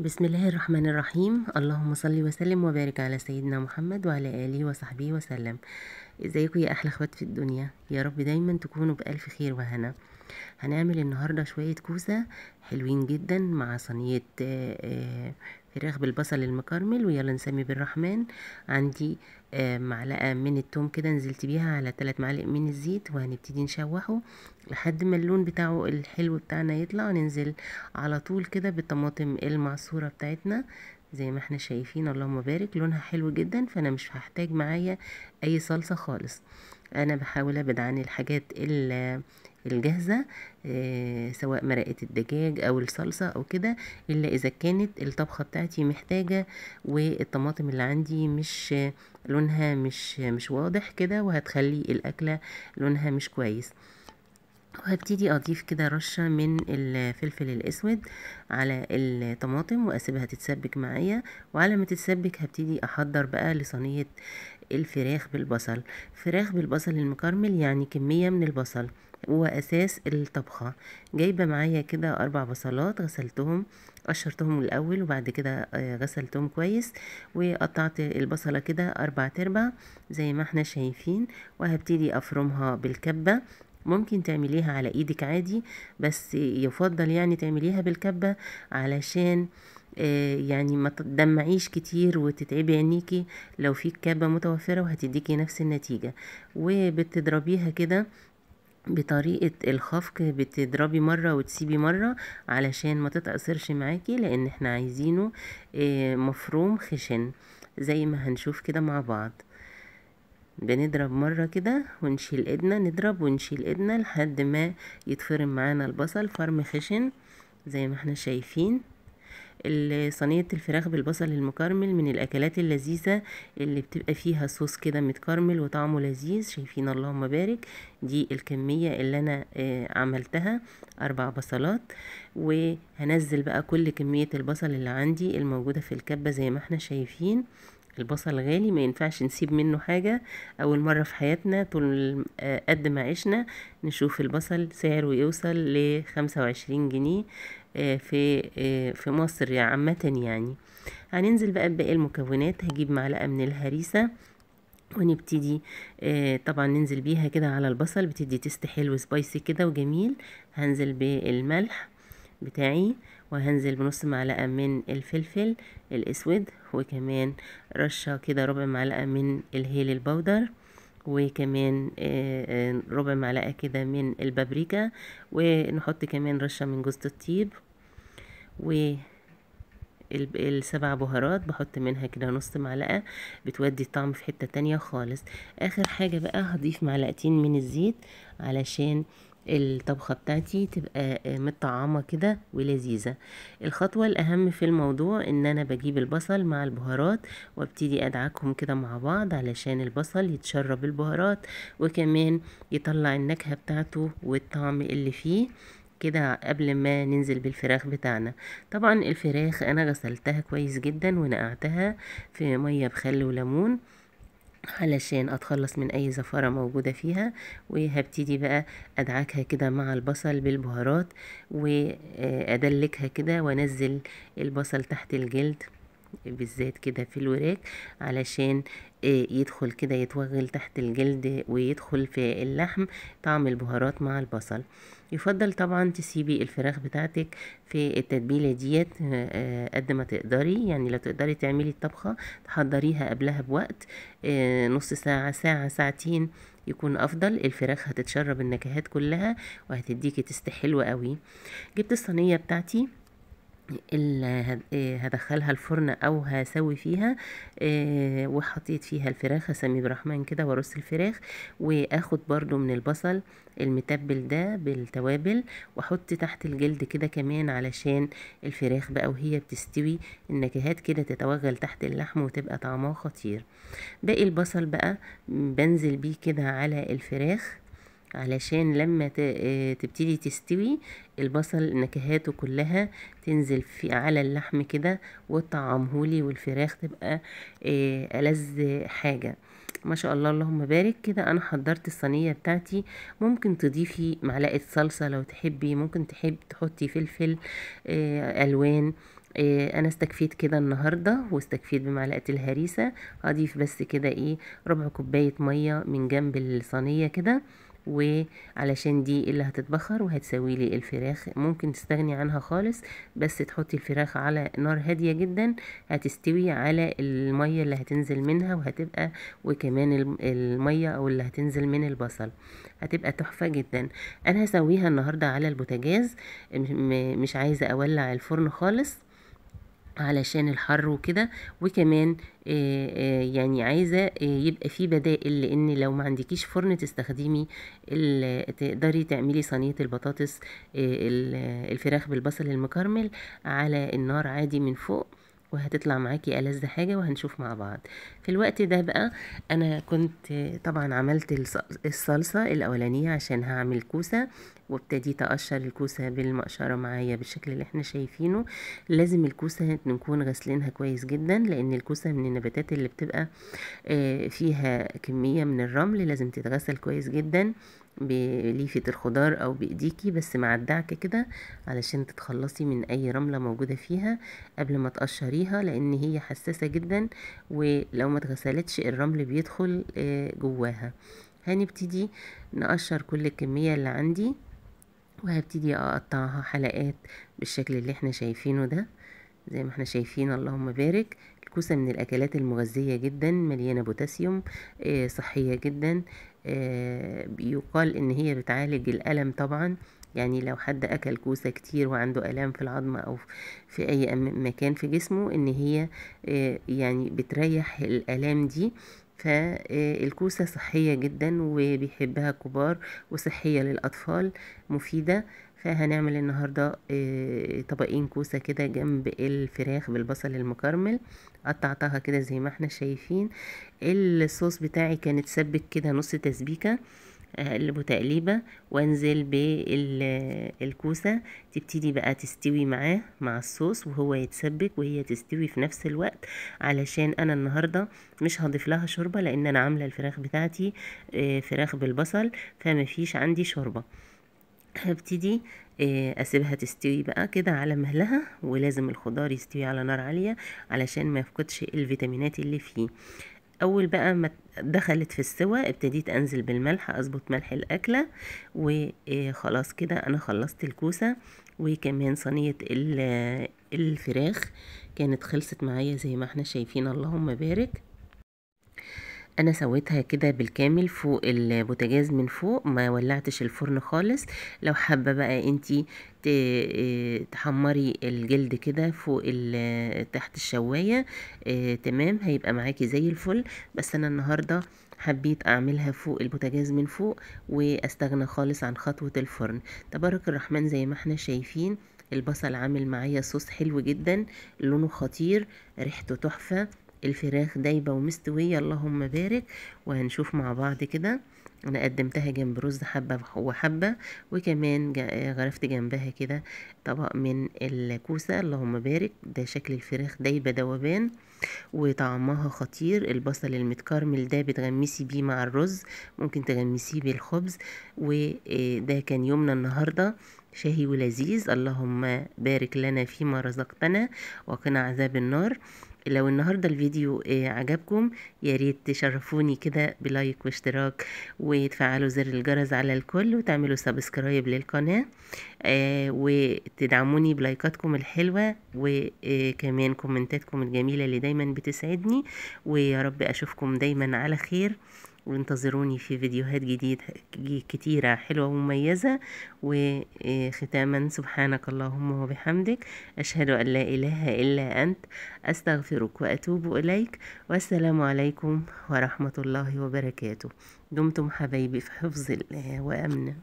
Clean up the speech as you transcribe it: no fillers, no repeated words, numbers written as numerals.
بسم الله الرحمن الرحيم. اللهم صل وسلم وبارك على سيدنا محمد وعلى آله وصحبه وسلم. ازيكم يا احلى اخوات في الدنيا؟ يا رب دايما تكونوا بألف خير وهنا. هنعمل النهاردة شوية كوسة حلوين جدا مع صينية فراخ بالبصل المكرمل، ويلا نسمي بالرحمن. عندي معلقة من التوم كده نزلت بيها على 3 معالق من الزيت، وهنبتدي نشوحه لحد ما اللون بتاعه الحلو بتاعنا يطلع. ننزل على طول كده بالطماطم المعصورة بتاعتنا زي ما احنا شايفين، اللهم بارك، لونها حلو جدا، فانا مش هحتاج معايا اي صلصة خالص. انا بحاول ابعد عن الحاجات الجاهزة، سواء مرقة الدجاج او الصلصة او كده، الا اذا كانت الطبخة بتاعتي محتاجة والطماطم اللي عندي مش لونها مش واضح كده، وهتخلي الاكلة لونها مش كويس. وهبتدي اضيف كده رشة من الفلفل الاسود على الطماطم واسيبها تتسبك معايا. وعلى ما تتسبك هبتدي احضر بقى لصينية الفراخ بالبصل. فراخ بالبصل المكرمل يعني كمية من البصل هو اساس الطبخة. جايبة معايا كده 4 بصلات، غسلتهم قشرتهم الاول، وبعد كده غسلتهم كويس، وقطعت البصلة كده 4 زي ما احنا شايفين. وهبتدي افرمها بالكبة. ممكن تعمليها على ايدك عادي، بس يفضل يعني تعمليها بالكبة علشان يعني ما تدمعيش كتير وتتعبي عينيكي لو في كبة متوفرة، وهتديكي نفس النتيجة. وبتضربيها كده بطريقة الخفق، بتضربي مرة وتسيبي مرة علشان ما تتأثرش معاكي، لان احنا عايزينه مفروم خشن زي ما هنشوف كده مع بعض. بنضرب مرة كده ونشيل ايدنا، نضرب ونشيل ايدنا لحد ما يتفرم معانا البصل فرم خشن زي ما احنا شايفين. صينية الفراخ بالبصل المكرمل من الأكلات اللذيذة اللي بتبقى فيها صوص كده متكرمل وطعمه لذيذ. شايفين اللهم بارك، دي الكمية اللي أنا عملتها 4 بصلات. وهنزل بقى كل كمية البصل اللي عندي الموجودة في الكبة زي ما احنا شايفين. البصل غالي، ما ينفعش نسيب منه حاجة. أول مرة في حياتنا طول قد ما عشنا نشوف البصل سعره يوصل ل25 جنيه في مصر عامة يعني. هننزل بقى بباقي المكونات. هجيب معلقة من الهريسة ونبتدي طبعا ننزل بيها كده على البصل، بتدي تست حلو سبايسي كده وجميل. هنزل بالملح بتاعي، وهنزل بنص معلقة من الفلفل الاسود، وكمان رشة كده ربع معلقة من الهيل البودر، وكمان ربع معلقة كده من البابريكا، ونحط كمان رشة من جوز الطيب، والسبع بهارات بحط منها كده نص معلقة، بتودي الطعم في حتة تانية خالص. اخر حاجة بقى هضيف معلقتين من الزيت علشان الطبخة بتاعتي تبقى مطعمة كده ولذيذة. الخطوة الأهم في الموضوع إن أنا بجيب البصل مع البهارات وابتدي أدعكهم كده مع بعض علشان البصل يتشرب البهارات، وكمان يطلع النكهة بتاعته والطعم اللي فيه كده قبل ما ننزل بالفراخ بتاعنا. طبعا الفراخ أنا غسلتها كويس جدا ونقعتها في مية بخل وليمون علشان اتخلص من اي زفارة موجودة فيها. وهبتدي بقى ادعكها كده مع البصل بالبهارات، وادلكها كده وانزل البصل تحت الجلد بالذات كده في الوراك علشان يدخل كده يتوغل تحت الجلد ويدخل في اللحم طعم البهارات مع البصل. يفضل طبعا تسيبي الفراخ بتاعتك في التتبيلة ديت قد ما تقدري. يعني لو تقدري تعملي الطبخة تحضريها قبلها بوقت نص ساعة، ساعة، ساعتين، يكون افضل. الفراخ هتتشرب النكهات كلها وهتديكي تست حلوة قوي. جبت الصينية بتاعتي هدخلها الفرن او هسوي فيها، وحطيت فيها الفراخ هسمي برحمن كده وارص الفراخ، واخد برضو من البصل المتبل ده بالتوابل واحط تحت الجلد كده كمان علشان الفراخ بقى وهي بتستوي النكهات كده تتوغل تحت اللحم وتبقى طعمها خطير. باقي البصل بقى بنزل بيه كده على الفراخ علشان لما تبتدي تستوي البصل نكهاته كلها تنزل في على اللحم كده وتطعمهولي، والفراخ تبقى ألذ حاجة. ما شاء الله اللهم بارك. كده انا حضرت الصينية بتاعتي. ممكن تضيفي معلقة صلصة لو تحبي، ممكن تحب تحطي فلفل الوان، انا استكفيت كده النهارده، واستكفيت بمعلقه الهريسه. هضيف بس كده ربع كوبايه ميه من جنب الصينيه كده، وعلشان دي اللي هتتبخر وهتسوي لي الفراخ. ممكن تستغني عنها خالص، بس تحطي الفراخ على نار هاديه جدا، هتستوي على الميه اللي هتنزل منها، وكمان الميه او اللي هتنزل من البصل هتبقى تحفه جدا. انا هسويها النهارده على البوتاجاز، مش عايزه اولع الفرن خالص علشان الحر وكده. وكمان يعني عايزة يبقى في بدائل، لان لو ما عندكيش فرن تستخدمي تقدري تعملي صينية البطاطس، الفراخ بالبصل المكرمل على النار عادي من فوق، وهتطلع معاكي ألذ حاجة، وهنشوف مع بعض. في الوقت ده بقى انا كنت طبعا عملت الصلصة الاولانية عشان هعمل كوسة، وابتديت اقشر الكوسة بالمقشرة معايا بالشكل اللي احنا شايفينه. لازم الكوسة نكون غسلينها كويس جدا، لان الكوسة من النباتات اللي بتبقى فيها كمية من الرمل، لازم تتغسل كويس جدا بليفة الخضار او بايديكي، بس مع الدعك كده علشان تتخلصي من اي رملة موجودة فيها قبل ما تقشريها، لان هي حساسة جدا، ولو ما اتغسلتش الرمل بيدخل جواها. هنبتدي نقشر كل الكمية اللي عندي، وهبتدي اقطعها حلقات بالشكل اللي احنا شايفينه ده. زي ما احنا شايفين اللهم بارك. الكوسة من الاكلات المغذية جدا، مليانة بوتاسيوم، صحية جدا. بيقال ان هي بتعالج الالم طبعا، يعني لو حد اكل كوسة كتير وعنده الام في العظم او في اي مكان في جسمه، ان هي يعني بتريح الالام دي. فالكوسة صحية جدا وبيحبها الكبار، وصحية للأطفال، مفيدة. فهنعمل النهاردة طبقين كوسة كده جنب الفراخ بالبصل المكرمل. قطعتها كده زي ما احنا شايفين. الصوص بتاعي كان اتسبك كده نص تسبيكة، اقلبه تقليبة وانزل بالكوسة، تبتدي بقى تستوي معاه مع الصوص، وهو يتسبك وهي تستوي في نفس الوقت. علشان انا النهاردة مش هضيف لها شوربة، لان انا عاملة الفراخ بتاعتي فراخ بالبصل، فما فيش عندي شوربة. هبتدي اسيبها تستوي بقى كده على مهلها، ولازم الخضار يستوي على نار عالية علشان ما يفقدش الفيتامينات اللي فيه. اول بقى ما دخلت في السوا، ابتديت انزل بالملح، اظبط ملح الاكلة، وخلاص كده انا خلصت الكوسة. وكمان صينية الفراخ كانت خلصت معايا زي ما احنا شايفين اللهم بارك. انا سويتها كده بالكامل فوق البوتاجاز من فوق، ما ولعتش الفرن خالص. لو حابة بقى انتي تحمري الجلد كده فوق تحت الشواية، تمام، هيبقى معاكي زي الفل. بس انا النهاردة حبيت اعملها فوق البوتاجاز من فوق، واستغنى خالص عن خطوة الفرن. تبارك الرحمن. زي ما احنا شايفين البصل عامل معايا صوص حلو جدا، لونه خطير، ريحته تحفة، الفراخ دايبة ومستوية اللهم بارك. وهنشوف مع بعض كده. انا قدمتها جنب رز حبة وحبة، وكمان غرفت جنبها كده طبق من الكوسة اللهم بارك. ده شكل الفراخ دايبة دوبان، وطعمها خطير. البصل المتكرمل ده بتغمسي بيه مع الرز، ممكن تغمسيه بالخبز. وده كان يومنا النهاردة شهي ولذيذ. اللهم بارك لنا فيما رزقتنا وقنا عذاب النار. لو النهاردة الفيديو عجبكم، يا ريت تشرفوني كده بلايك واشتراك، وتفعلوا زر الجرس على الكل، وتعملوا سبسكرايب للقناة، وتدعموني بلايكاتكم الحلوة، وكمان كومنتاتكم الجميلة اللي دايما بتسعدني. ويا رب أشوفكم دايما على خير، وانتظروني في فيديوهات جديدة كتيرة حلوة ومميزة. وختاما سبحانك اللهم وبحمدك، أشهد أن لا إله إلا أنت، أستغفرك وأتوب إليك. والسلام عليكم ورحمة الله وبركاته. دمتم حبايبي في حفظ الله وأمنه.